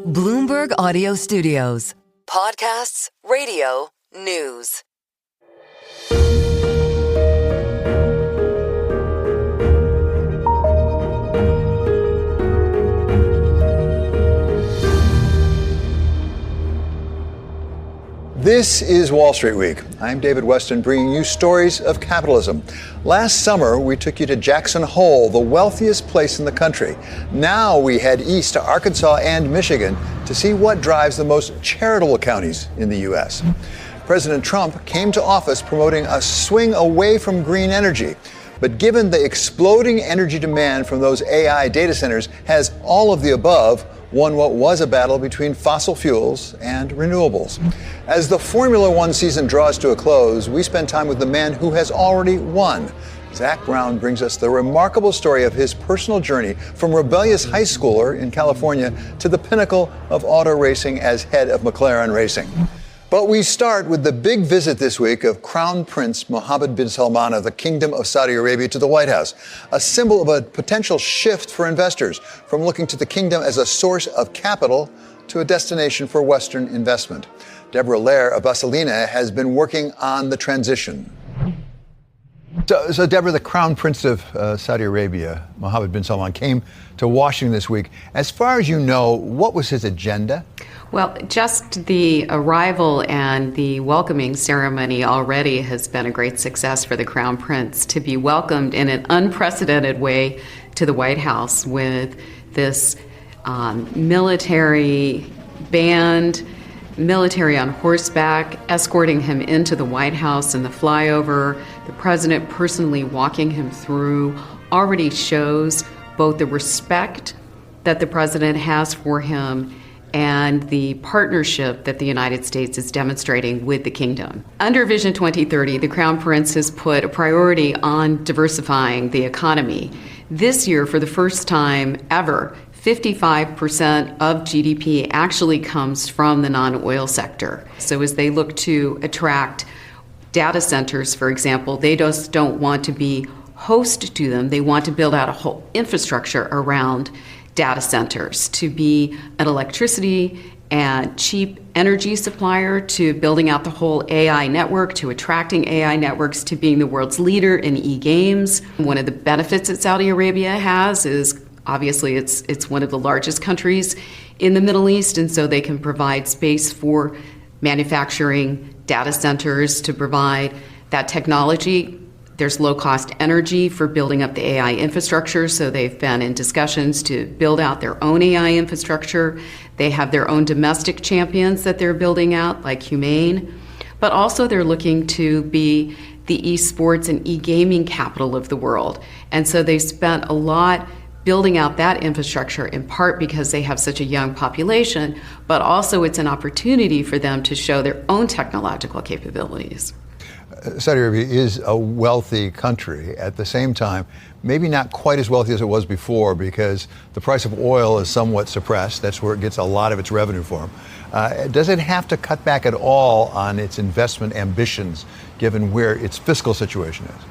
Bloomberg Audio Studios. Podcasts, radio, news. This is Wall Street Week. I'm David Westin, bringing you stories of capitalism. Last summer, we took you to Jackson Hole, the wealthiest place in the country. Now we head east to Arkansas and Michigan to see what drives the most charitable counties in the U.S. President Trump came to office promoting a swing away from green energy. But given the exploding energy demand from those AI data centers has all of the above, won what was a battle between fossil fuels and renewables. As the Formula One season draws to a close, we spend time with the man who has already won. Zach Brown brings us the remarkable story of his personal journey from rebellious high schooler in California to the pinnacle of auto racing as head of McLaren Racing. But we start with the big visit this week of Crown Prince Mohammed bin Salman of the Kingdom of Saudi Arabia to the White House, a symbol of a potential shift for investors from looking to the kingdom as a source of capital to a destination for Western investment. Deborah Lair of Basalina has been working on the transition. So Deborah, the Crown Prince of Saudi Arabia, Mohammed bin Salman, came to Washington this week. As far as you know, what was his agenda? Well, just the arrival and the welcoming ceremony already has been a great success for the Crown Prince to be welcomed in an unprecedented way to the White House with this military band, military on horseback, escorting him into the White House and the flyover. The president personally walking him through already shows both the respect that the president has for him and the partnership that the United States is demonstrating with the kingdom. Under Vision 2030, the Crown Prince has put a priority on diversifying the economy. This year, for the first time ever, 55% of GDP actually comes from the non-oil sector. So as they look to attract data centers, for example, they just don't want to be host to them. They want to build out a whole infrastructure around data centers to be an electricity and cheap energy supplier, to building out the whole AI network, to attracting AI networks, to being the world's leader in e-games. One of the benefits that Saudi Arabia has is obviously it's one of the largest countries in the Middle East, and so they can provide space for manufacturing data centers to provide that technology. There's low-cost energy for building up the AI infrastructure, so they've been in discussions to build out their own AI infrastructure. They have their own domestic champions that they're building out, like Humane, but also they're looking to be the esports and e-gaming capital of the world. And so they spent a lot building out that infrastructure, in part because they have such a young population, but also it's an opportunity for them to show their own technological capabilities. Saudi Arabia is a wealthy country. At the same time, maybe not quite as wealthy as it was before because the price of oil is somewhat suppressed. That's where it gets a lot of its revenue from. Does it have to cut back at all on its investment ambitions, given where its fiscal situation is?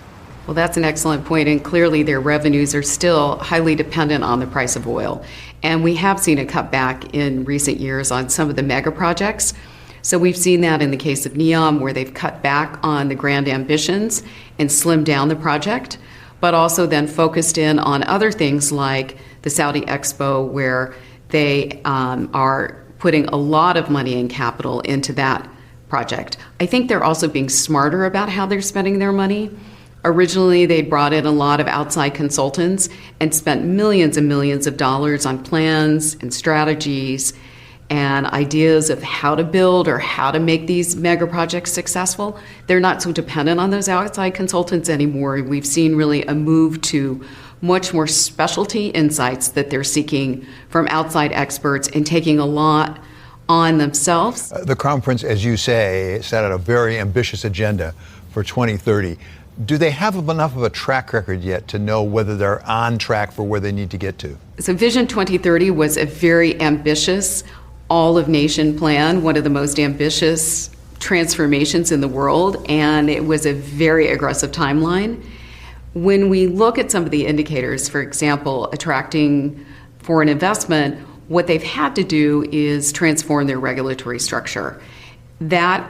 Well, that's an excellent point, and clearly their revenues are still highly dependent on the price of oil. And we have seen a cutback in recent years on some of the mega projects. So we've seen that in the case of NEOM, where they've cut back on the grand ambitions and slimmed down the project, but also then focused in on other things like the Saudi Expo, where they are putting a lot of money and capital into that project. I think they're also being smarter about how they're spending their money. Originally, they brought in a lot of outside consultants and spent millions and millions of dollars on plans and strategies and ideas of how to build or how to make these mega projects successful. They're not so dependent on those outside consultants anymore. We've seen really a move to much more specialty insights that they're seeking from outside experts and taking a lot on themselves. The Crown Prince, as you say, set out a very ambitious agenda for 2030. Do they have enough of a track record yet to know whether they're on track for where they need to get to? So Vision 2030 was a very ambitious all-of-nation plan, one of the most ambitious transformations in the world, and it was a very aggressive timeline. When we look at some of the indicators, for example, attracting foreign investment, What they've had to do is transform their regulatory structure. That,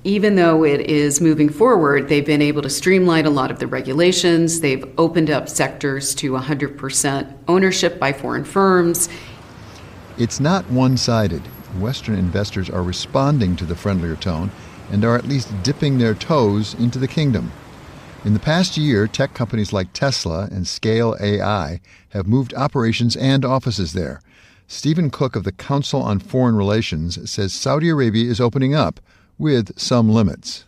even though it is moving forward, they've been able to streamline a lot of the regulations. They've opened up sectors to 100% ownership by foreign firms. It's not one-sided. Western investors are responding to the friendlier tone and are at least dipping their toes into the kingdom. In the past year, tech companies like Tesla and Scale AI have moved operations and offices there. Stephen Cook of the Council on Foreign Relations says Saudi Arabia is opening up with some limits.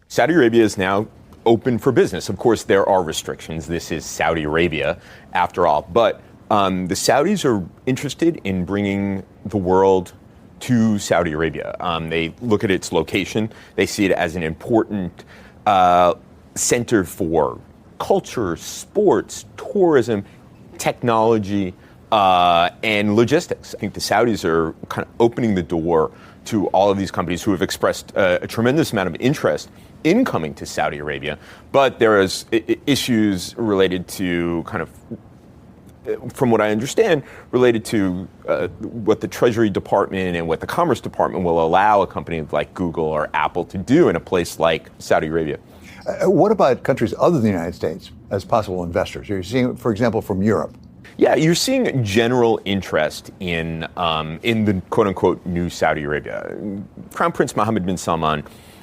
Saudi Arabia is now open for business. Of course, there are restrictions. This is Saudi Arabia, after all. But the Saudis are interested in bringing the world to Saudi Arabia. They look at its location. They see it as an important center for culture, sports, tourism, technology, and logistics. I think the Saudis are kind of opening the door to all of these companies who have expressed a tremendous amount of interest in coming to Saudi Arabia. But there is issues related to kind of, from what I understand, related to what the Treasury Department and what the Commerce Department will allow a company like Google or Apple to do in a place like Saudi Arabia. What about countries other than the United States as possible investors? Are you seeing, for example, from Europe? Yeah, you're seeing general interest in the quote-unquote new Saudi Arabia. Crown Prince Mohammed bin Salman,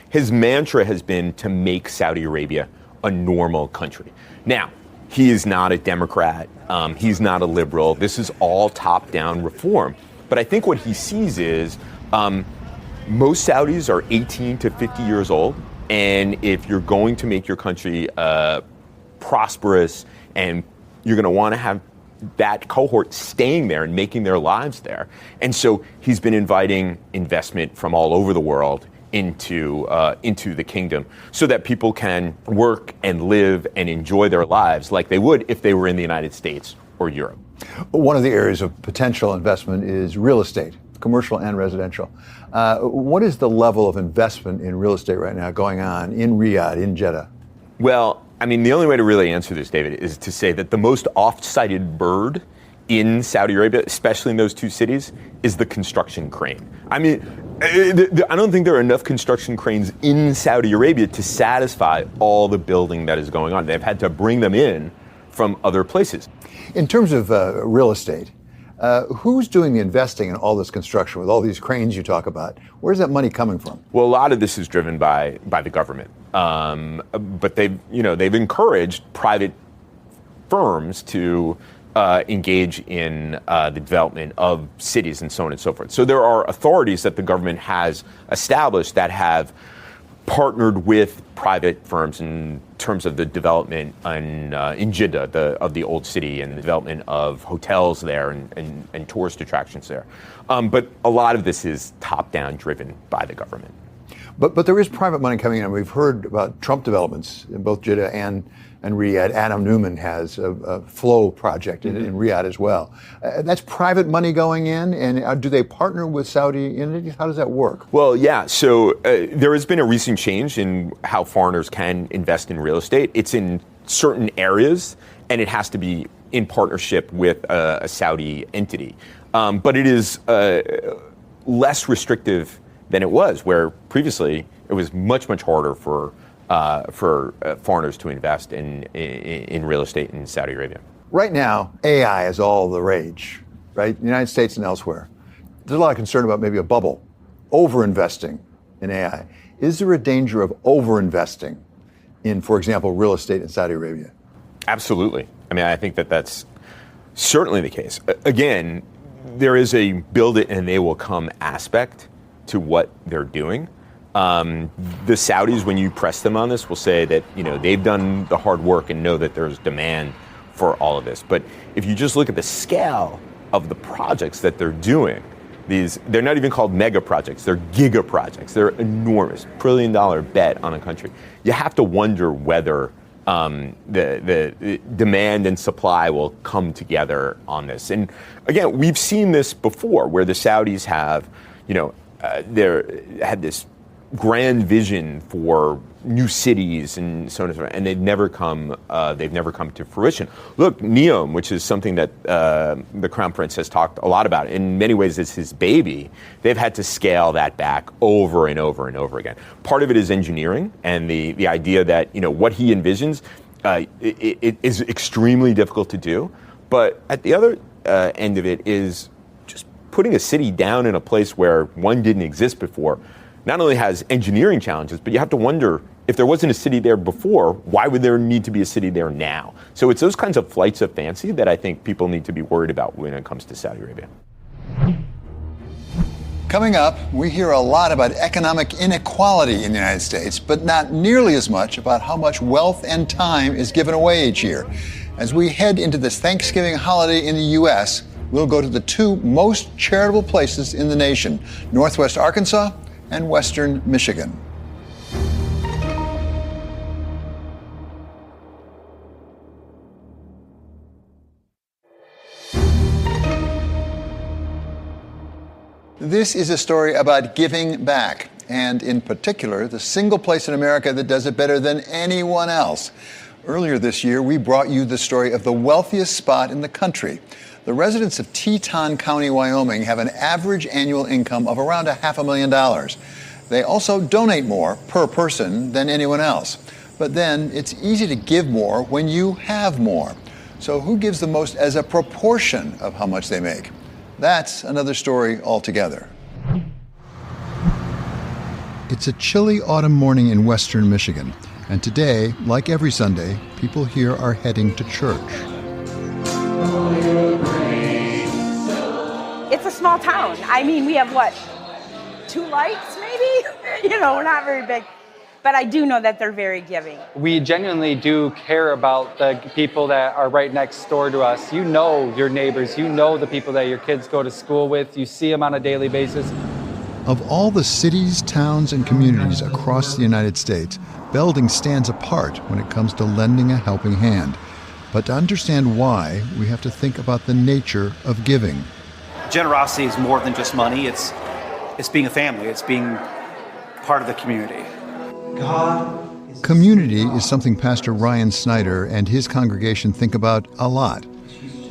his mantra has been to make Saudi Arabia a normal country. Now, he is not a Democrat. He's not a liberal. This is all top-down reform. But I think what he sees is most Saudis are 18 to 50 years old. And if you're going to make your country prosperous and you're going to want to have that cohort staying there and making their lives there. And so he's been inviting investment from all over the world into the kingdom so that people can work and live and enjoy their lives like they would if they were in the United States or Europe. One of the areas of potential investment is real estate, commercial and residential. What is the level of investment in real estate right now going on in Riyadh, in Jeddah? Well, I mean, the only way to really answer this, David, is to say that the most oft-cited bird in Saudi Arabia, especially in those two cities, is the construction crane. I mean, I don't think there are enough construction cranes in Saudi Arabia to satisfy all the building that is going on. They've had to bring them in from other places. In terms of real estate, who's doing the investing in all this construction with all these cranes you talk about? Where's that money coming from? Well, a lot of this is driven by the government, but they've encouraged private firms to engage in the development of cities and so on and so forth. So there are authorities that the government has established that have partnered with private firms in terms of the development in Jeddah, of the old city, and the development of hotels there and tourist attractions there. But a lot of this is top-down driven by the government. But there is private money coming in. We've heard about Trump developments in both Jeddah and Riyadh. Adam Newman has a flow project in Riyadh as well. That's private money going in, and do they partner with Saudi entities? How does that work? Well, yeah. So there has been a recent change in how foreigners can invest in real estate. It's in certain areas, and it has to be in partnership with a Saudi entity. But it is less restrictive than it was, where previously it was much harder for foreigners to invest in real estate in Saudi Arabia. Right now, AI is all the rage, right? In the United States and elsewhere. There's a lot of concern about maybe a bubble, over-investing in AI. Is there a danger of over-investing in, for example, real estate in Saudi Arabia? Absolutely. I mean, I think that's certainly the case. Again, there is a build it and they will come aspect to what they're doing. The Saudis, when you press them on this, will say that they've done the hard work and know that there's demand for all of this. But if you just look at the scale of the projects that they're doing, they're not even called mega projects, they're giga projects. They're enormous, $1 trillion bet on a country. You have to wonder whether the demand and supply will come together on this. And again, we've seen this before, where the Saudis have, had this grand vision for new cities and so on and so on, and they've never come to fruition. Look, NEOM, which is something that the Crown Prince has talked a lot about. In many ways, it's his baby. They've had to scale that back over and over and over again. Part of it is engineering and the idea that what he envisions it is extremely difficult to do. But at the other end of it is just putting a city down in a place where one didn't exist before. Not only has engineering challenges, but you have to wonder, if there wasn't a city there before, why would there need to be a city there now? So it's those kinds of flights of fancy that I think people need to be worried about when it comes to Saudi Arabia. Coming up, we hear a lot about economic inequality in the United States, but not nearly as much about how much wealth and time is given away each year. As we head into this Thanksgiving holiday in the U.S., we'll go to the two most charitable places in the nation, Northwest Arkansas and Western Michigan. This is a story about giving back, and in particular, the single place in America that does it better than anyone else. Earlier this year, we brought you the story of the wealthiest spot in the country. The residents of Teton County, Wyoming, have an average annual income of around $500,000. They also donate more per person than anyone else. But then it's easy to give more when you have more. So who gives the most as a proportion of how much they make? That's another story altogether. It's a chilly autumn morning in Western Michigan. And today, like every Sunday, people here are heading to church. It's a small town. I mean, we have, 2 lights maybe? We're not very big. But I do know that they're very giving. We genuinely do care about the people that are right next door to us. You know your neighbors. You know the people that your kids go to school with. You see them on a daily basis. Of all the cities, towns, and communities across the United States, Belding stands apart when it comes to lending a helping hand. But to understand why, we have to think about the nature of giving. Generosity is more than just money. It's being a family. It's being part of the community. Community is something Pastor Ryan Snyder and his congregation think about a lot.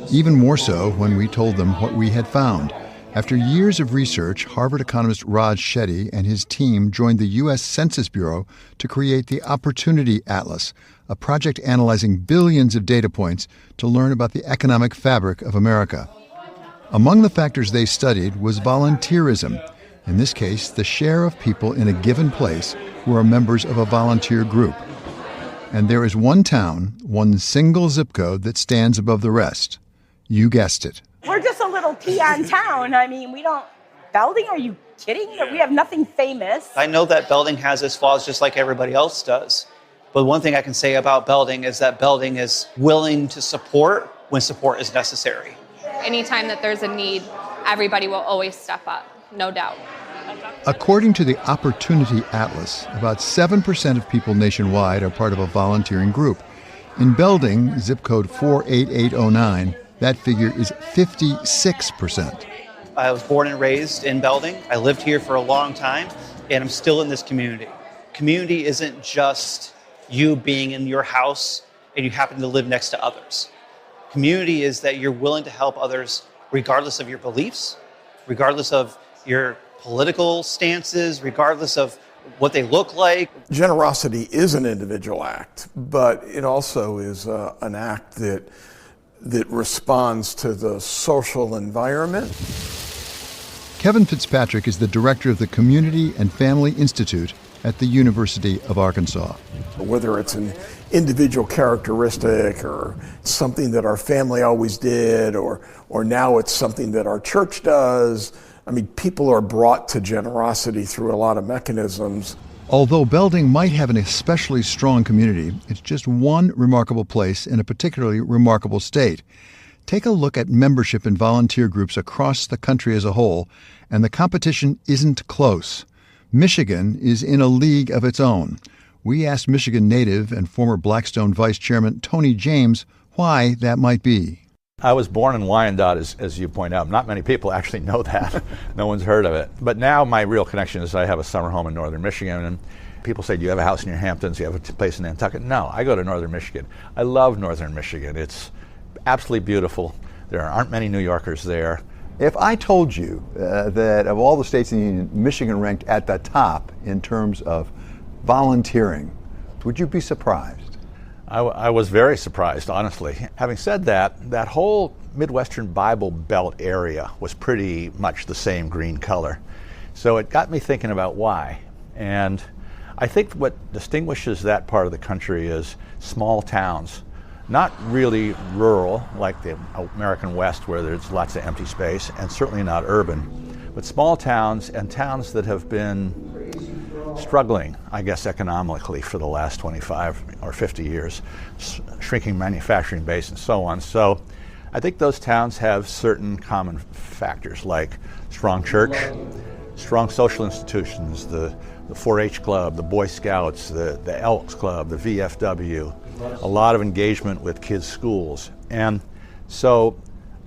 Even more so when we told them what we had found. After years of research, Harvard economist Raj Shetty and his team joined the U.S. Census Bureau to create the Opportunity Atlas, a project analyzing billions of data points to learn about the economic fabric of America. Among the factors they studied was volunteerism. In this case, the share of people in a given place who are members of a volunteer group. And there is one town, one single zip code that stands above the rest. You guessed it. We're just a little peon town. I mean, we don't... Belding, are you kidding? We have nothing famous. I know that Belding has its flaws just like everybody else does. But one thing I can say about Belding is that Belding is willing to support when support is necessary. Anytime that there's a need, everybody will always step up, no doubt. According to the Opportunity Atlas, about 7% of people nationwide are part of a volunteering group. In Belding, zip code 48809, that figure is 56%. I was born and raised in Belding. I lived here for a long time, and I'm still in this community. Community isn't just you being in your house and you happen to live next to others. Community is that you're willing to help others regardless of your beliefs, regardless of your political stances, regardless of what they look like. Generosity is an individual act, but it also is an act that responds to the social environment. Kevin Fitzpatrick is the director of the Community and Family Institute at the University of Arkansas. Whether it's an individual characteristic or something that our family always did, or now it's something that our church does, I mean, people are brought to generosity through a lot of mechanisms. Although Belding might have an especially strong community, it's just one remarkable place in a particularly remarkable state. Take a look at membership in volunteer groups across the country as a whole, and the competition isn't close. Michigan is in a league of its own. We asked Michigan native and former Blackstone Vice Chairman Tony James why that might be. I was born in Wyandotte, as you point out. Not many people actually know that. No one's heard of it. But now my real connection is I have a summer home in northern Michigan, and people say, do you have a house in your Hamptons? Do you have a place in Nantucket? No, I go to northern Michigan. I love northern Michigan. It's absolutely beautiful. There aren't many New Yorkers there. If I told you that of all the states in the Union, Michigan ranked at the top in terms of volunteering, would you be surprised? I was very surprised, honestly. Having said that, that whole Midwestern Bible Belt area was pretty much the same green color. So it got me thinking about why. And I think what distinguishes that part of the country is small towns. Not really rural, like the American West, where there's lots of empty space, and certainly not urban, but small towns and towns that have been struggling, I guess, economically for the last 25 or 50 years, shrinking manufacturing base and so on. So I think those towns have certain common factors like strong church, strong social institutions, the 4-H club, the Boy Scouts, the Elks Club, the VFW, a lot of engagement with kids' schools. And so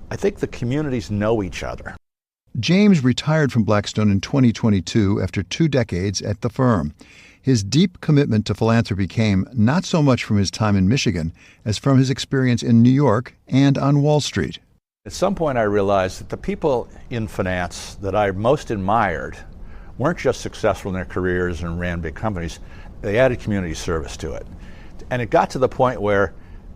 I think the communities know each other. James retired from Blackstone in 2022 after 2 decades at the firm. His deep commitment to philanthropy came not so much from his time in Michigan as from his experience in New York and on Wall Street. At some point I realized that the people in finance that I most admired weren't just successful in their careers and ran big companies, they added community service to it. And it got to the point where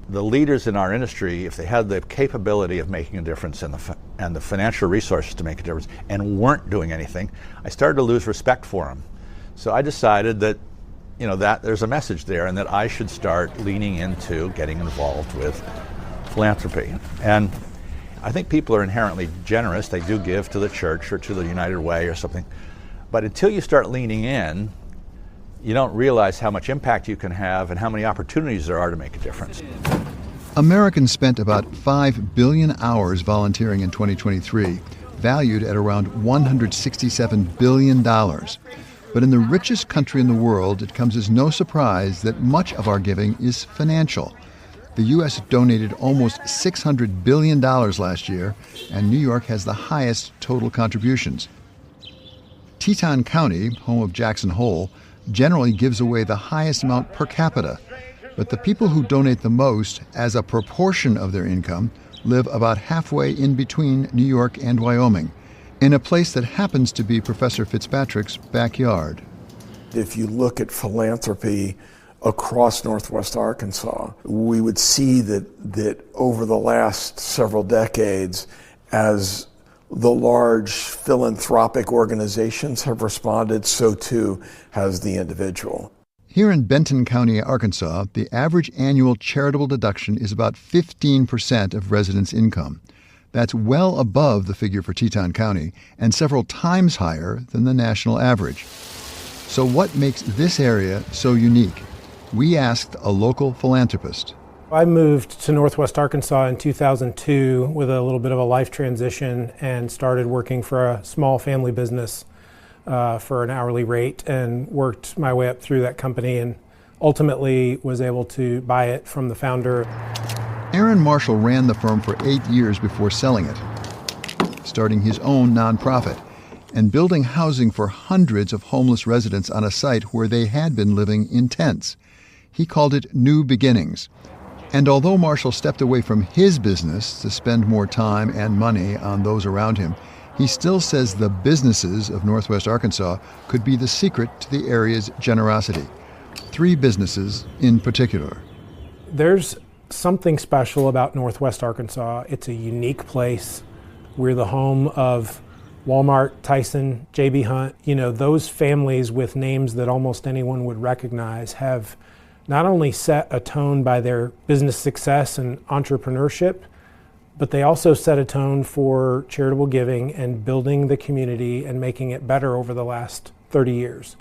the leaders in our industry, if they had the capability of making a difference and the financial resources to make a difference and weren't doing anything, I started to lose respect for them. So I decided that, that there's a message there and that I should start leaning into getting involved with philanthropy. And I think people are inherently generous. They do give to the church or to the United Way or something. But until you start leaning in, you don't realize how much impact you can have and how many opportunities there are to make a difference. Americans spent about 5 billion hours volunteering in 2023, valued at around $167 billion. But in the richest country in the world, it comes as no surprise that much of our giving is financial. The U.S. donated almost $600 billion last year, and New York has the highest total contributions. Teton County, home of Jackson Hole, generally gives away the highest amount per capita, but the people who donate the most as a proportion of their income live about halfway in between New York and Wyoming, in a place that happens to be Professor Fitzpatrick's backyard. If you look at philanthropy across Northwest Arkansas, we would see that over the last several decades, as the large philanthropic organizations have responded, so too has the individual. Here in Benton County, Arkansas, the average annual charitable deduction is about 15% of residents' income. That's well above the figure for Teton County and several times higher than the national average. So what makes this area so unique? We asked a local philanthropist. I moved to Northwest Arkansas in 2002 with a little bit of a life transition and started working for a small family business for an hourly rate and worked my way up through that company and ultimately was able to buy it from the founder. Aaron Marshall ran the firm for 8 years before selling it, starting his own nonprofit and building housing for hundreds of homeless residents on a site where they had been living in tents. He called it New Beginnings. And although Marshall stepped away from his business to spend more time and money on those around him, he still says the businesses of Northwest Arkansas could be the secret to the area's generosity. 3 businesses in particular. There's something special about Northwest Arkansas. It's a unique place. We're the home of Walmart, Tyson, J.B. Hunt. Those families with names that almost anyone would recognize have not only set a tone by their business success and entrepreneurship, but they also set a tone for charitable giving and building the community and making it better over the last 30 years.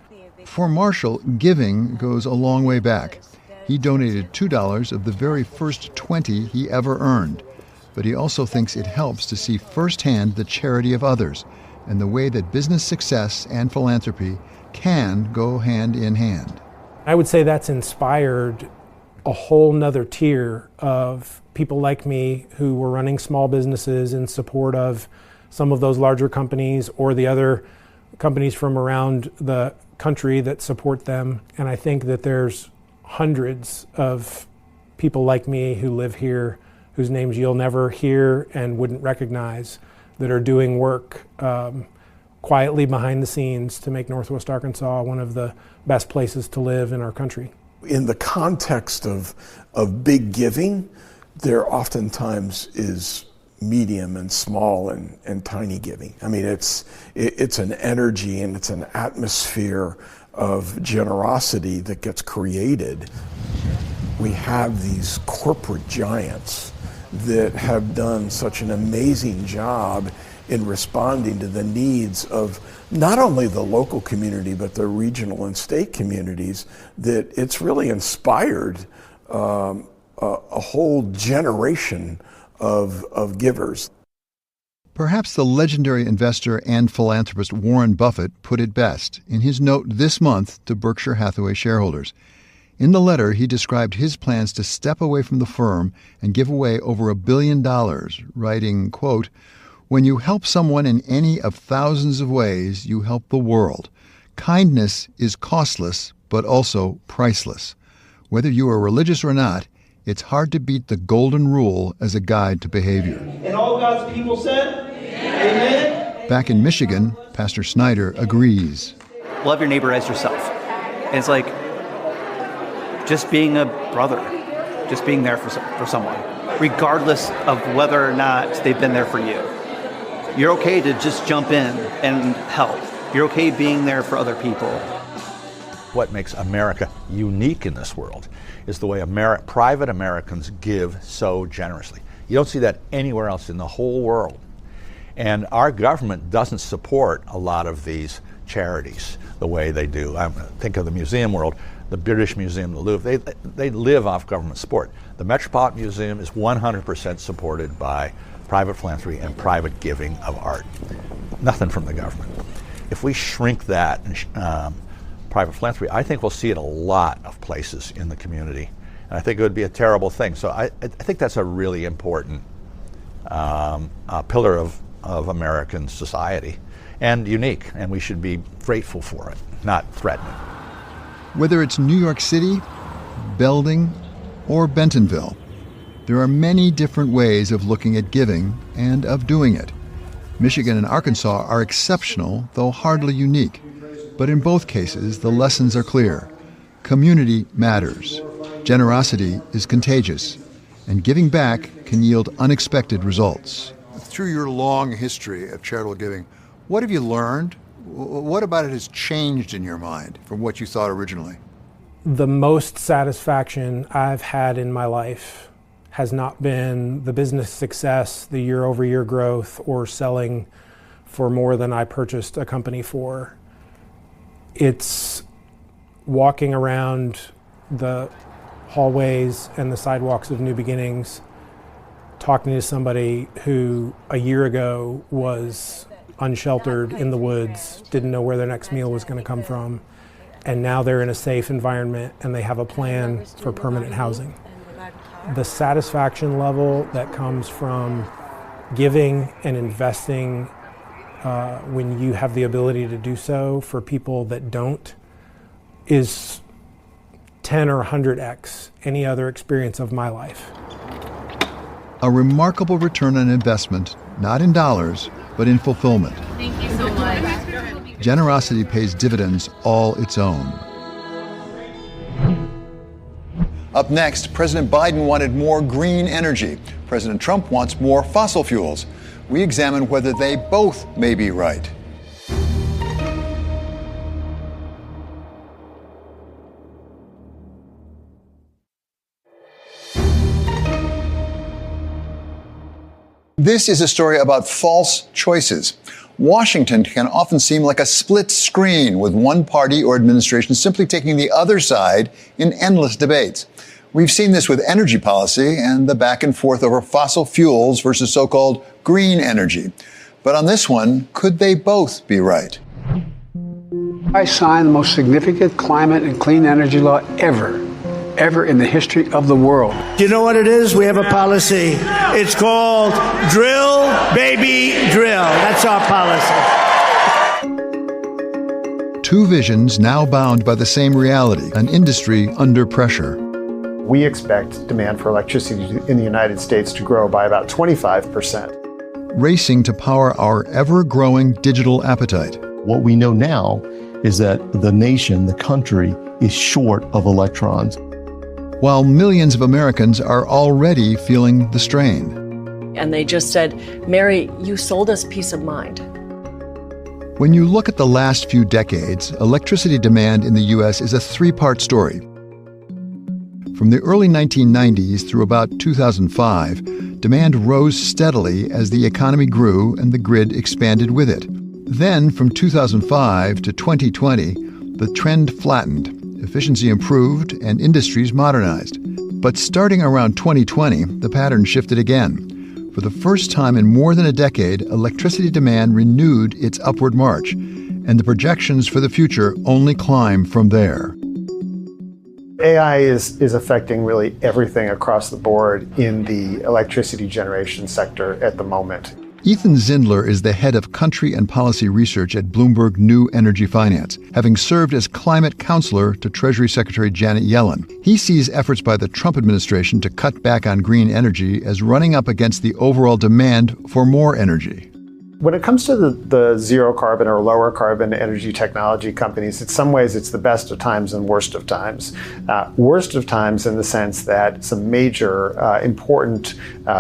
For Marshall, giving goes a long way back. He donated $2 of the very first 20 he ever earned. But he also thinks it helps to see firsthand the charity of others and the way that business success and philanthropy can go hand in hand. I would say that's inspired a whole nother tier of people like me who were running small businesses in support of some of those larger companies or the other companies from around the country that support them. And I think that there's hundreds of people like me who live here, whose names you'll never hear and wouldn't recognize, that are doing work quietly behind the scenes to make Northwest Arkansas one of the best places to live in our country. In the context of big giving, there oftentimes is medium and small and tiny giving. I mean, it's an energy and it's an atmosphere of generosity that gets created. We have these corporate giants that have done such an amazing job in responding to the needs of not only the local community, but the regional and state communities, that it's really inspired a whole generation of givers. Perhaps the legendary investor and philanthropist Warren Buffett put it best in his note this month to Berkshire Hathaway shareholders. In the letter, he described his plans to step away from the firm and give away over $1 billion, writing, quote, "When you help someone in any of thousands of ways, you help the world. Kindness is costless, but also priceless. Whether you are religious or not, it's hard to beat the golden rule as a guide to behavior." And all God's people said, Amen. Back in Michigan, Pastor Snyder agrees. Love your neighbor as yourself. And it's like just being a brother, just being there for someone, regardless of whether or not they've been there for you. You're okay to just jump in and help. You're okay being there for other people. What makes America unique in this world is the way private Americans give so generously. You don't see that anywhere else in the whole world. And our government doesn't support a lot of these charities the way they do. Think of the museum world, the British Museum, the Louvre. They live off government support. The Metropolitan Museum is 100% supported by private philanthropy and private giving of art. Nothing from the government. If we shrink that private philanthropy, I think we'll see it a lot of places in the community. And I think it would be a terrible thing. So I think that's a really important pillar of American society and unique, and we should be grateful for it, not threaten it. Whether it's New York City, Belding, or Bentonville, there are many different ways of looking at giving and of doing it. Michigan and Arkansas are exceptional, though hardly unique. But in both cases, the lessons are clear. Community matters. Generosity is contagious. And giving back can yield unexpected results. Through your long history of charitable giving, what have you learned? What about it has changed in your mind from what you thought originally? The most satisfaction I've had in my life has not been the business success, the year-over-year growth, or selling for more than I purchased a company for. It's walking around the hallways and the sidewalks of New Beginnings, talking to somebody who a year ago was unsheltered in the woods, didn't know where their next meal was going to come from, and now they're in a safe environment and they have a plan for permanent housing. The satisfaction level that comes from giving and investing when you have the ability to do so for people that don't is 10 or 100x any other experience of my life. A remarkable return on investment, not in dollars, but in fulfillment. Thank you so much. Generosity pays dividends all its own. Up next, President Biden wanted more green energy. President Trump wants more fossil fuels. We examine whether they both may be right. This is a story about false choices. Washington can often seem like a split screen, with one party or administration simply taking the other side in endless debates. We've seen this with energy policy and the back and forth over fossil fuels versus so-called green energy. But on this one, could they both be right? I signed the most significant climate and clean energy law ever. ever in the history of the world. You know what it is? We have a policy. It's called drill, baby, drill. That's our policy. Two visions now bound by the same reality, an industry under pressure. We expect demand for electricity in the United States to grow by about 25%. Racing to power our ever-growing digital appetite. What we know now is that the nation, the country, is short of electrons. While millions of Americans are already feeling the strain. And they just said, Mary, you sold us peace of mind. When you look at the last few decades, electricity demand in the U.S. is a three-part story. From the early 1990s through about 2005, demand rose steadily as the economy grew and the grid expanded with it. Then, from 2005 to 2020, the trend flattened, efficiency improved, and industries modernized. But starting around 2020, the pattern shifted again. For the first time in more than a decade, electricity demand renewed its upward march, and the projections for the future only climb from there. AI is affecting really everything across the board in the electricity generation sector at the moment. Ethan Zindler is the head of country and policy research at Bloomberg New Energy Finance, having served as climate counselor to Treasury Secretary Janet Yellen. He sees efforts by the Trump administration to cut back on green energy as running up against the overall demand for more energy. When it comes to the zero carbon or lower carbon energy technology companies, in some ways it's the best of times and worst of times. Worst of times in the sense that some major important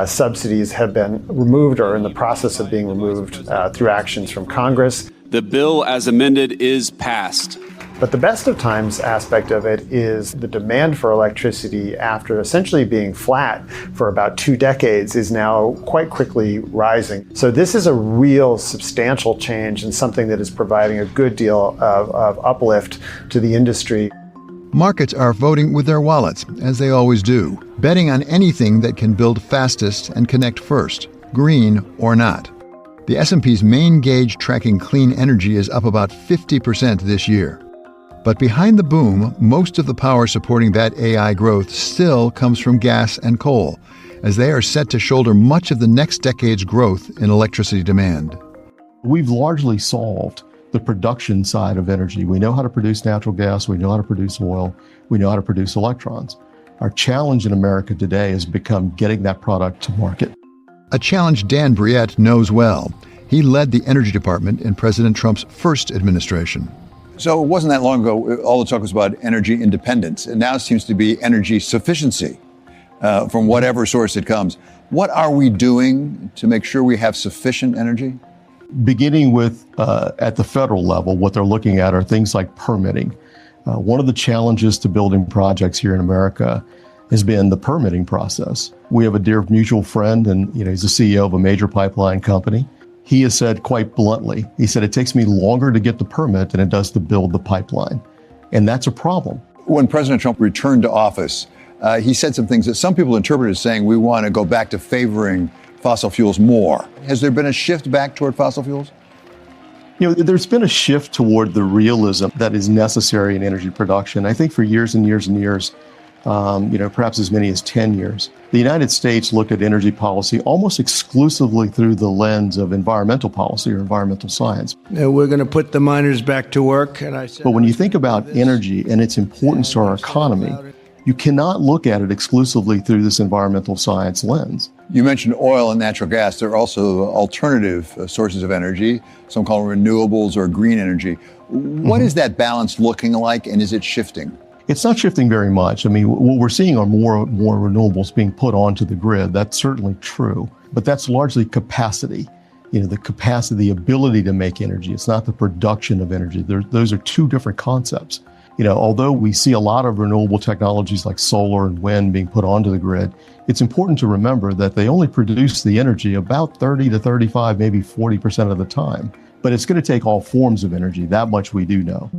subsidies have been removed or are in the process of being removed through actions from Congress. The bill as amended is passed. But the best of times aspect of it is the demand for electricity, after essentially being flat for about 2 decades, is now quite quickly rising. So this is a real substantial change and something that is providing a good deal of uplift to the industry. Markets are voting with their wallets, as they always do, betting on anything that can build fastest and connect first, green or not. The S&P's main gauge tracking clean energy is up about 50% this year. But behind the boom, most of the power supporting that AI growth still comes from gas and coal, as they are set to shoulder much of the next decade's growth in electricity demand. We've largely solved the production side of energy. We know how to produce natural gas, we know how to produce oil, we know how to produce electrons. Our challenge in America today has become getting that product to market. A challenge Dan Briette knows well. He led the Energy Department in President Trump's first administration. So it wasn't that long ago, all the talk was about energy independence, and now it seems to be energy sufficiency from whatever source it comes. What are we doing to make sure we have sufficient energy? Beginning with, at the federal level, what they're looking at are things like permitting. One of the challenges to building projects here in America has been the permitting process. We have a dear mutual friend, and he's the CEO of a major pipeline company. He has said quite bluntly, he said, it takes me longer to get the permit than it does to build the pipeline. And that's a problem. When President Trump returned to office, he said some things that some people interpreted as saying we want to go back to favoring fossil fuels more. Has there been a shift back toward fossil fuels? There's been a shift toward the realism that is necessary in energy production. I think for years and years and years, perhaps as many as 10 years, the United States looked at energy policy almost exclusively through the lens of environmental policy or environmental science. We're going to put the miners back to work. But when you think about energy and its importance to our economy, you cannot look at it exclusively through this environmental science lens. You mentioned oil and natural gas. There are also alternative sources of energy, some call them renewables or green energy. What is that balance looking like, and is it shifting? It's not shifting very much. I mean, what we're seeing are more renewables being put onto the grid. That's certainly true, but that's largely capacity. The capacity, the ability to make energy. It's not the production of energy. Those are two different concepts. Although we see a lot of renewable technologies like solar and wind being put onto the grid, it's important to remember that they only produce the energy about 30 to 35, maybe 40% of the time. But it's going to take all forms of energy. That much we do know.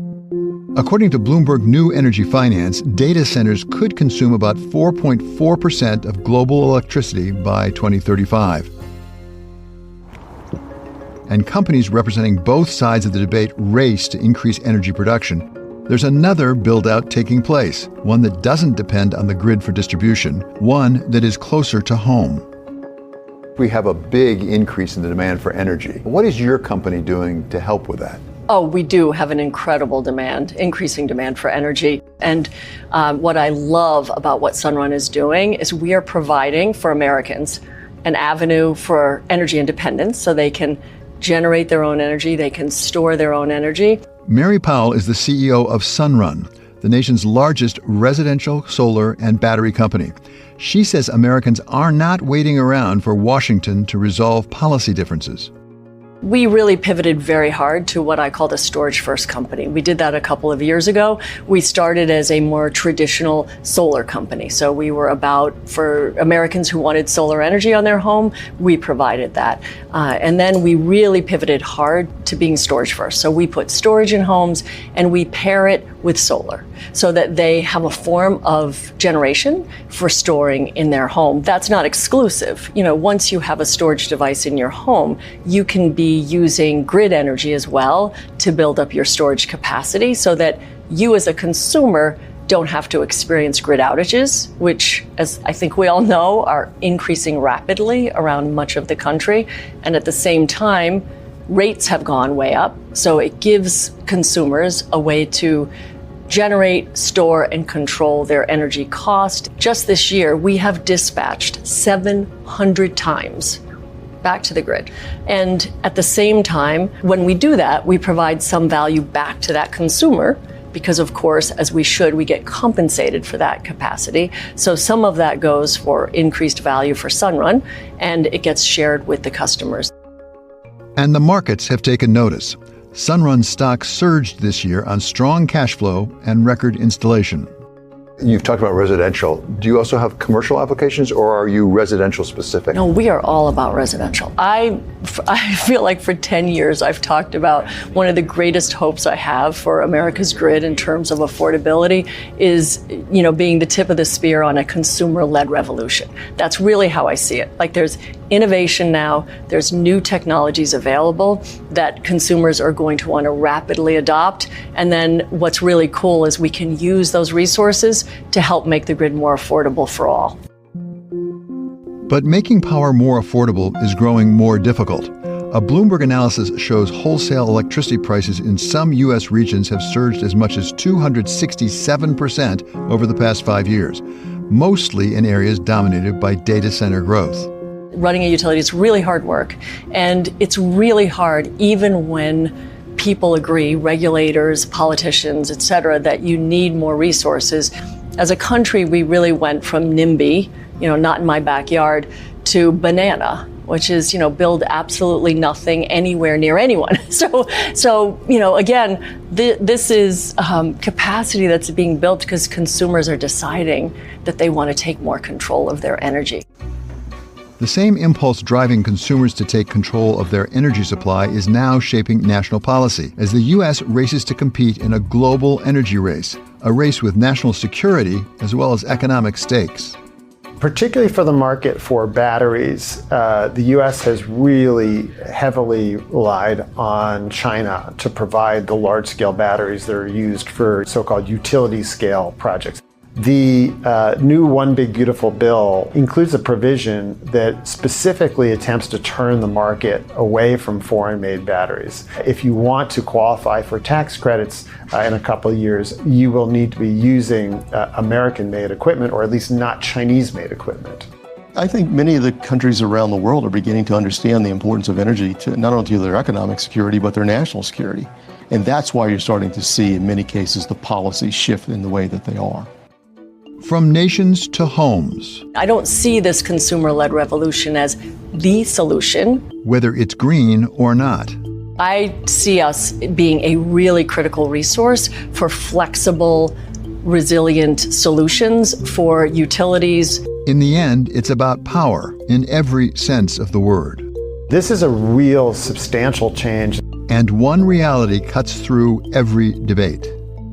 According to Bloomberg New Energy Finance, data centers could consume about 4.4% of global electricity by 2035. And companies representing both sides of the debate race to increase energy production. There's another build-out taking place, one that doesn't depend on the grid for distribution, one that is closer to home. We have a big increase in the demand for energy. What is your company doing to help with that? Oh, we do have an incredible demand, increasing demand for energy. And what I love about what Sunrun is doing is we are providing for Americans an avenue for energy independence so they can generate their own energy, they can store their own energy. Mary Powell is the CEO of Sunrun, the nation's largest residential, solar, and battery company. She says Americans are not waiting around for Washington to resolve policy differences. We really pivoted very hard to what I call the storage first company. We did that a couple of years ago. We started as a more traditional solar company. So we were about, for Americans who wanted solar energy on their home, we provided that. And then we really pivoted hard to being storage first. So we put storage in homes and we pair it with solar so that they have a form of generation for storing in their home. That's not exclusive. You know, once you have a storage device in your home, you can be using grid energy as well to build up your storage capacity so that you as a consumer don't have to experience grid outages, which, as I think we all know, are increasing rapidly around much of the country. And at the same time, rates have gone way up. So it gives consumers a way to generate, store, and control their energy cost. Just this year, we have dispatched 700 times back to the grid. And at the same time, when we do that, we provide some value back to that consumer because, of course, as we should, we get compensated for that capacity. So some of that goes for increased value for Sunrun, and it gets shared with the customers. And the markets have taken notice. Sunrun stock surged this year on strong cash flow and record installation. You've talked about residential. Do you also have commercial applications, or are you residential specific? No, we are all about residential. I feel like for 10 years I've talked about one of the greatest hopes I have for America's grid in terms of affordability is, you know, being the tip of the spear on a consumer-led revolution. That's really how I see it. Like, there's innovation now, there's new technologies available that consumers are going to want to rapidly adopt. And then what's really cool is we can use those resources to help make the grid more affordable for all. But making power more affordable is growing more difficult. A Bloomberg analysis shows wholesale electricity prices in some U.S. regions have surged as much as 267% over the past 5 years, mostly in areas dominated by data center growth. Running a utility is really hard work, and it's really hard even when people agree, regulators, politicians, et cetera, that you need more resources. As a country, we really went from NIMBY, you know, not in my backyard, to banana, which is, you know, build absolutely nothing anywhere near anyone. So you know, again, this is capacity that's being built because consumers are deciding that they want to take more control of their energy. The same impulse driving consumers to take control of their energy supply is now shaping national policy as the U.S. races to compete in a global energy race, a race with national security as well as economic stakes. Particularly for the market for batteries, the U.S. has really heavily relied on China to provide the large-scale batteries that are used for so-called utility-scale projects. The new One Big Beautiful Bill includes a provision that specifically attempts to turn the market away from foreign-made batteries. If you want to qualify for tax credits in a couple of years, you will need to be using American-made equipment, or at least not Chinese-made equipment. I think many of the countries around the world are beginning to understand the importance of energy to not only to their economic security, but their national security. And that's why you're starting to see, in many cases, the policies shift in the way that they are. From nations to homes. I don't see this consumer-led revolution as the solution. Whether it's green or not. I see us being a really critical resource for flexible, resilient solutions for utilities. In the end, it's about power in every sense of the word. This is a real substantial change. And one reality cuts through every debate.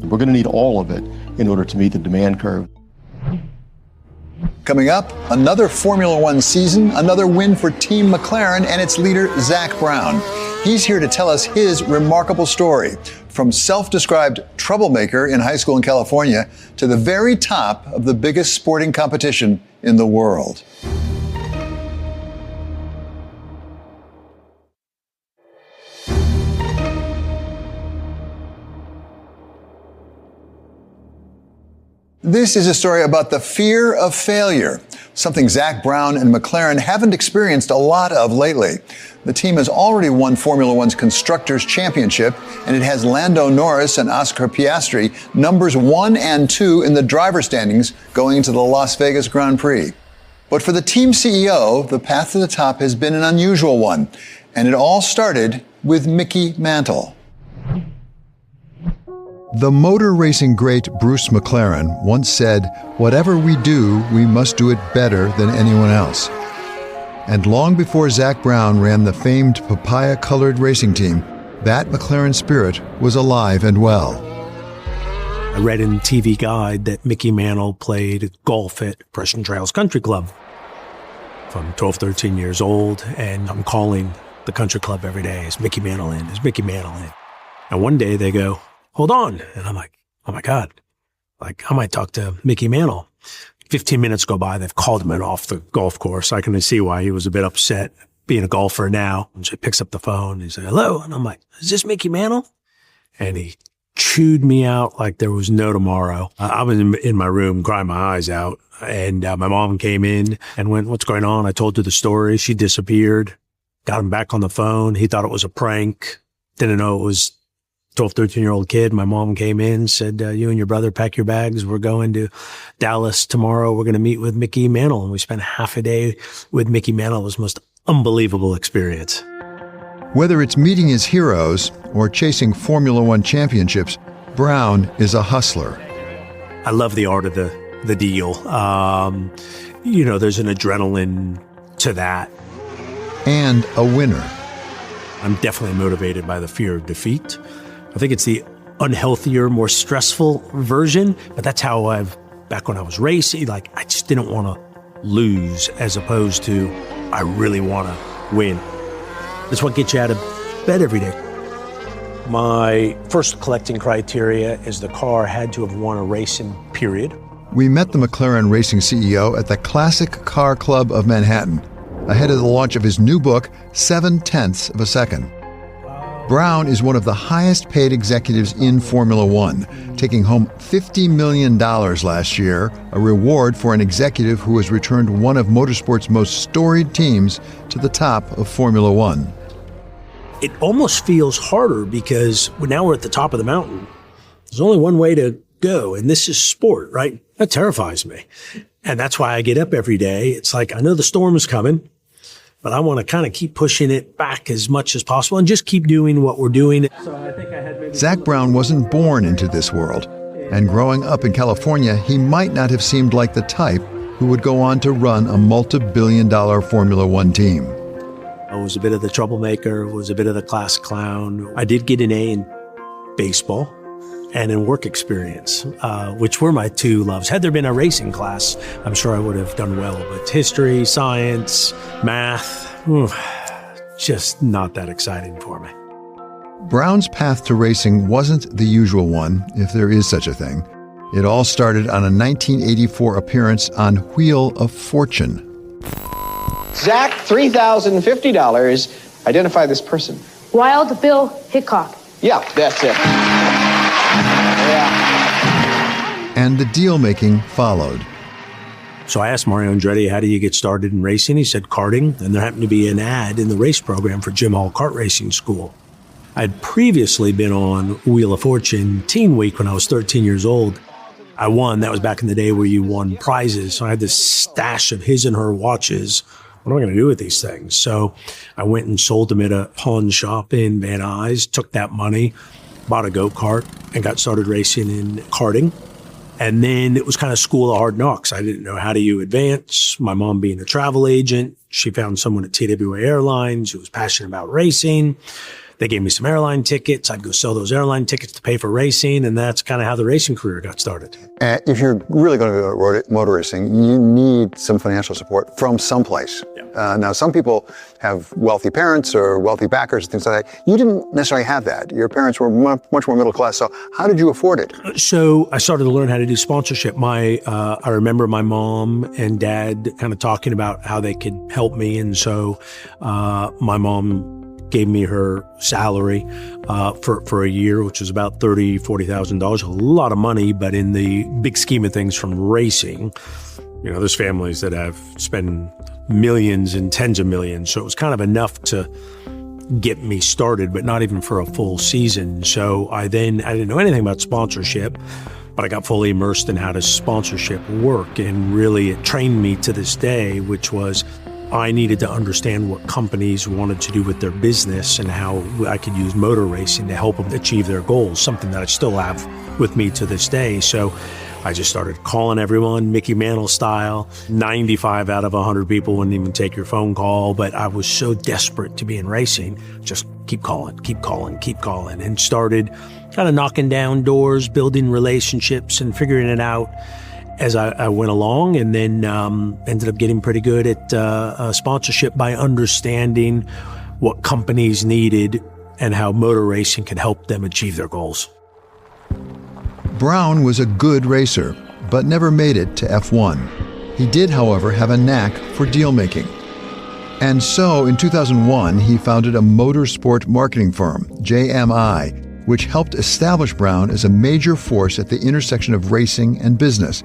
We're going to need all of it in order to meet the demand curve. Coming up, another Formula One season, another win for Team McLaren and its leader, Zach Brown. He's here to tell us his remarkable story. from self-described troublemaker in high school in California to the very top of the biggest sporting competition in the world. This is a story about the fear of failure, something Zach Brown and McLaren haven't experienced a lot of lately. The team has already won Formula One's Constructors' Championship, and it has Lando Norris and Oscar Piastri, numbers 1 and 2 in the driver standings going into the Las Vegas Grand Prix. But for the team CEO, the path to the top has been an unusual one, and it all started with Mickey Mantle. The motor racing great Bruce McLaren once said, "Whatever we do, we must do it better than anyone else." And long before Zach Brown ran the famed papaya-colored racing team, that McLaren spirit was alive and well. I read in TV Guide that Mickey Mantle played golf at Preston Trails Country Club from 12, 13 years old, and I'm calling the country club every day, "Is Mickey Mantle in? Is Mickey Mantle in?" And one day they go, "Hold on." And I'm like, oh my God, like I might talk to Mickey Mantle. 15 minutes go by. They've called him in off the golf course. I can see why he was a bit upset being a golfer now. And so he picks up the phone. He's like, "Hello." And I'm like, "Is this Mickey Mantle?" And he chewed me out like there was no tomorrow. I was in my room crying my eyes out. And my mom came in and went, "What's going on?" I told her the story. She disappeared. Got him back on the phone. He thought it was a prank. Didn't know it was 12, 13-year-old kid. My mom came in, said, "You and your brother pack your bags. We're going to Dallas tomorrow. We're going to meet with Mickey Mantle." And we spent half a day with Mickey Mantle. It was the most unbelievable experience. Whether it's meeting his heroes or chasing Formula One championships, Brown is a hustler. I love the art of the deal. There's an adrenaline to that. And a winner. I'm definitely motivated by the fear of defeat. I think it's the unhealthier, more stressful version, but that's how back when I was racing, I just didn't want to lose as opposed to I really want to win. That's what gets you out of bed every day. My first collecting criteria is the car had to have won a race in period. We met the McLaren Racing CEO at the Classic Car Club of Manhattan, ahead of the launch of his new book, 7/10 of a Second. Brown is one of the highest paid executives in Formula One, taking home $50 million last year, a reward for an executive who has returned one of motorsport's most storied teams to the top of Formula One. It almost feels harder because now we're at the top of the mountain. There's only one way to go, and this is sport, right? That terrifies me. And that's why I get up every day. It's like, I know the storm is coming, but I want to kind of keep pushing it back as much as possible and just keep doing what we're doing. Zach Brown wasn't born into this world, and growing up in California, he might not have seemed like the type who would go on to run a multi-billion-dollar Formula One team. I was a bit of the troublemaker, was a bit of the class clown. I did get an A in baseball and in work experience, which were my two loves. Had there been a racing class, I'm sure I would have done well. But history, science, math, just not that exciting for me. Brown's path to racing wasn't the usual one, if there is such a thing. It all started on a 1984 appearance on Wheel of Fortune. Zach, $3,050. Identify this person. Wild Bill Hickok. Yeah, that's it. And the deal-making followed. So I asked Mario Andretti, how do you get started in racing? He said karting, and there happened to be an ad in the race program for Jim Hall Kart Racing School. I'd previously been on Wheel of Fortune Teen Week when I was 13 years old. I won. That was back in the day where you won prizes. So I had this stash of his and her watches. What am I going to do with these things? So I went and sold them at a pawn shop in Van Nuys, took that money, bought a go-kart, and got started racing in karting. And then it was kind of school of hard knocks. I didn't know how do you advance. My mom being a travel agent, she found someone at TWA Airlines who was passionate about racing. They gave me some airline tickets. I'd go sell those airline tickets to pay for racing, and that's kind of how the racing career got started. If you're really going to go motor racing, you need some financial support from someplace. Yeah. Now, some people have wealthy parents or wealthy backers and things like that. You didn't necessarily have that. Your parents were much more middle class. So how did you afford it? So I started to learn how to do sponsorship. I remember my mom and dad kind of talking about how they could help me. And so my mom gave me her salary for a year, which was about $30,000-$40,000, a lot of money. But in the big scheme of things from racing, there's families that have spent millions and tens of millions. So it was kind of enough to get me started, but not even for a full season. So I didn't know anything about sponsorship, but I got fully immersed in how does sponsorship work. And really it trained me to this day, which was I needed to understand what companies wanted to do with their business and how I could use motor racing to help them achieve their goals, something that I still have with me to this day. So I just started calling everyone, Mickey Mantle style. 95 out of 100 people wouldn't even take your phone call, but I was so desperate to be in racing, just keep calling, and started kind of knocking down doors, building relationships, and figuring it out as I went along, and then ended up getting pretty good at sponsorship by understanding what companies needed and how motor racing could help them achieve their goals. Brown was a good racer, but never made it to F1. He did, however, have a knack for deal-making. And so, in 2001, he founded a motorsport marketing firm, JMI, which helped establish Brown as a major force at the intersection of racing and business.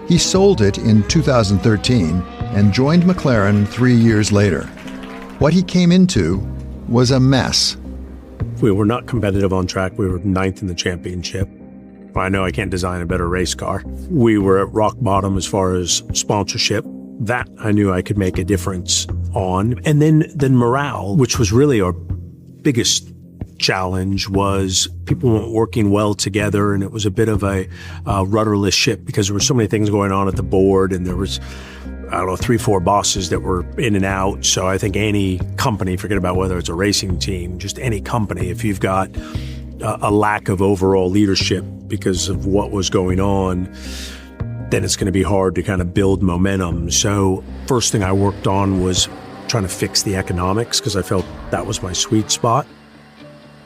He sold it in 2013 and joined McLaren 3 years later. What he came into was a mess. We were not competitive on track. We were 9th in the championship. I know I can't design a better race car. We were at rock bottom as far as sponsorship. That I knew I could make a difference on. And then morale, which was really our biggest challenge, was people weren't working well together, and it was a bit of a rudderless ship because there were so many things going on at the board, and there was 3-4 bosses that were in and out. So I think any company, forget about whether it's a racing team, just any company, if you've got a lack of overall leadership because of what was going on, then it's going to be hard to kind of build momentum. So first thing I worked on was trying to fix the economics, because I felt that was my sweet spot.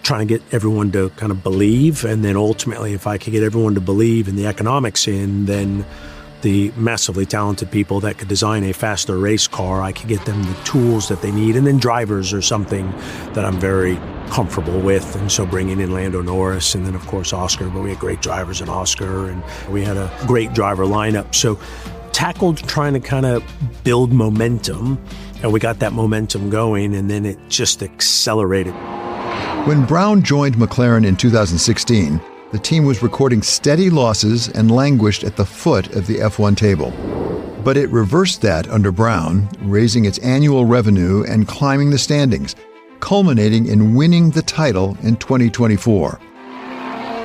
Trying to get everyone to kind of believe, and then ultimately if I could get everyone to believe in the economics then the massively talented people that could design a faster race car, I could get them the tools that they need. And then drivers are something that I'm very comfortable with. And so bringing in Lando Norris, and then of course Oscar, but we had great drivers in Oscar, and we had a great driver lineup. So tackled trying to kind of build momentum, and we got that momentum going, and then it just accelerated. When Brown joined McLaren in 2016, the team was recording steady losses and languished at the foot of the F1 table. But it reversed that under Brown, raising its annual revenue and climbing the standings, culminating in winning the title in 2024.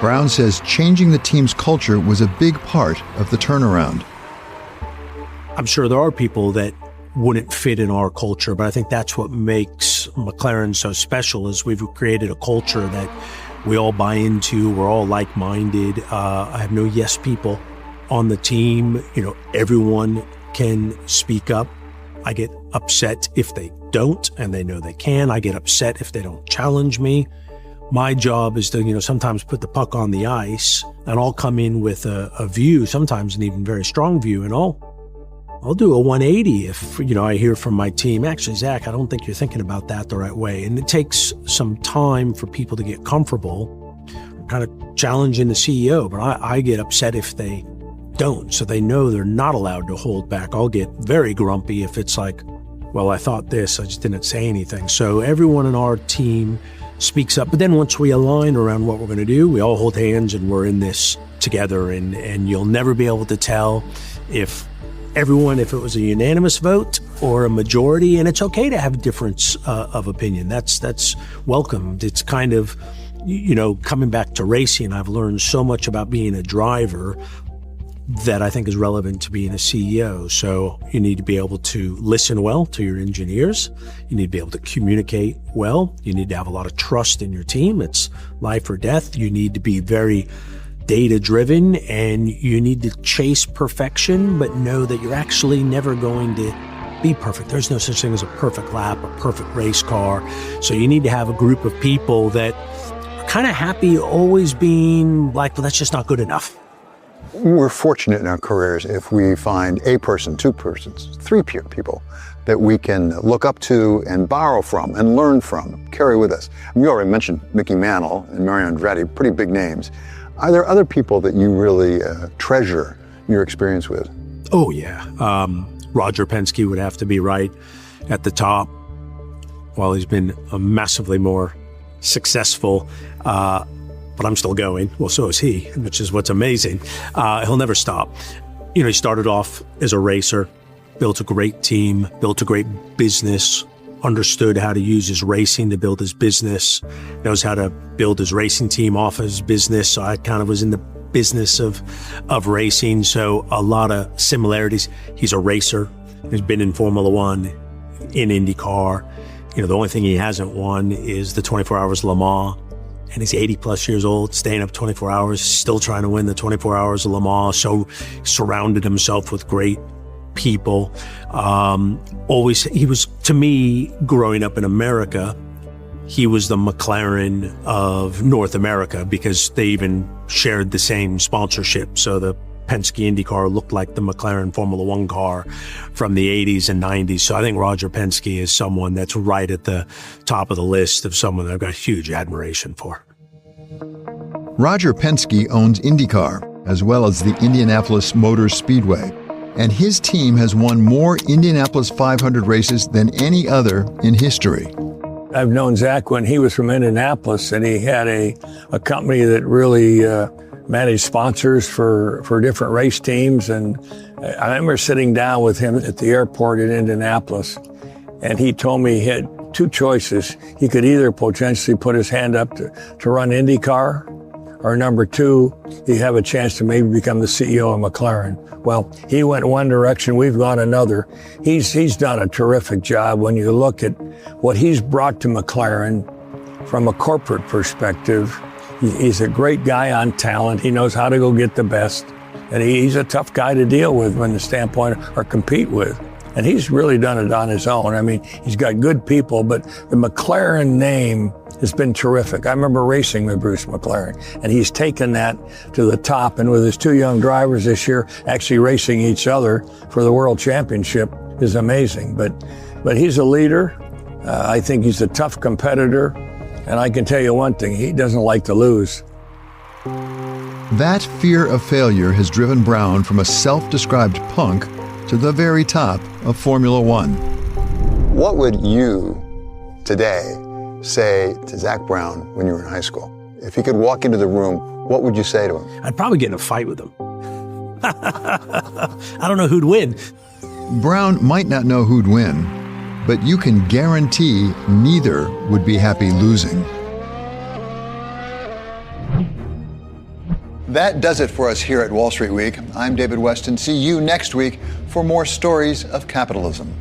Brown says changing the team's culture was a big part of the turnaround. I'm sure there are people that wouldn't fit in our culture, but I think that's what makes McLaren so special, is we've created a culture that we all buy into. We're all like-minded. I have no yes people on the team. Everyone can speak up. I get upset if they don't, and they know they can. I get upset if they don't challenge me. My job is to, sometimes put the puck on the ice, and I'll come in with a view, sometimes an even very strong view, and I'll do a 180 if, I hear from my team, actually, Zach, I don't think you're thinking about that the right way. And it takes some time for people to get comfortable, kind of challenging the CEO, but I get upset if they don't. So they know they're not allowed to hold back. I'll get very grumpy if it's like, well, I thought this, I just didn't say anything. So everyone in our team speaks up. But then once we align around what we're going to do, we all hold hands and we're in this together. And you'll never be able to tell if it was a unanimous vote or a majority, and it's okay to have a difference of opinion. That's welcomed. It's kind of, coming back to racing, I've learned so much about being a driver that I think is relevant to being a CEO. So you need to be able to listen well to your engineers. You need to be able to communicate well. You need to have a lot of trust in your team. It's life or death. You need to be very data-driven, and you need to chase perfection, but know that you're actually never going to be perfect. There's no such thing as a perfect lap, a perfect race car. So you need to have a group of people that are kind of happy always being like, well, that's just not good enough. We're fortunate in our careers if we find a person, two persons, three people that we can look up to and borrow from and learn from, carry with us. You already mentioned Mickey Mantle and Mario Andretti, pretty big names. Are there other people that you really treasure your experience with? Oh, yeah. Roger Penske would have to be right at the top. While he's been massively more successful, but I'm still going. Well, so is he, which is what's amazing. He'll never stop. He started off as a racer, built a great team, built a great business, understood how to use his racing to build his business, knows how to build his racing team off his business. So I kind of was in the business of racing. So a lot of similarities. He's a racer. He's been in Formula One, in IndyCar. The only thing he hasn't won is the 24 Hours Le Mans. And he's 80 plus years old, staying up 24 hours, still trying to win the 24 Hours of Le Mans. So surrounded himself with great people. He was, to me, growing up in America, he was the McLaren of North America because they even shared the same sponsorship. So the Penske Indy car looked like the McLaren Formula One car from the 80s and 90s. So I think Roger Penske is someone that's right at the top of the list of someone that I've got huge admiration for. Roger Penske owns IndyCar, as well as the Indianapolis Motor Speedway, and his team has won more Indianapolis 500 races than any other in history. I've known Zach when he was from Indianapolis, and he had a company that really managed sponsors for different race teams. And I remember sitting down with him at the airport in Indianapolis, and he told me he had two choices. He could either potentially put his hand up to run IndyCar, or number two, he'd have a chance to maybe become the CEO of McLaren. Well, he went one direction, we've gone another. He's done a terrific job when you look at what he's brought to McLaren from a corporate perspective. He's a great guy on talent. He knows how to go get the best. And he's a tough guy to deal with from the standpoint or compete with. And he's really done it on his own. I mean, he's got good people, but the McLaren name has been terrific. I remember racing with Bruce McLaren, and he's taken that to the top. And with his two young drivers this year actually racing each other for the World Championship is amazing. But he's a leader. I think he's a tough competitor. And I can tell you one thing, he doesn't like to lose. That fear of failure has driven Brown from a self-described punk to the very top of Formula One. What would you today say to Zach Brown when you were in high school? If he could walk into the room, what would you say to him? I'd probably get in a fight with him. I don't know who'd win. Brown might not know who'd win, but you can guarantee neither would be happy losing. That does it for us here at Wall Street Week. I'm David Westin. See you next week for more stories of capitalism.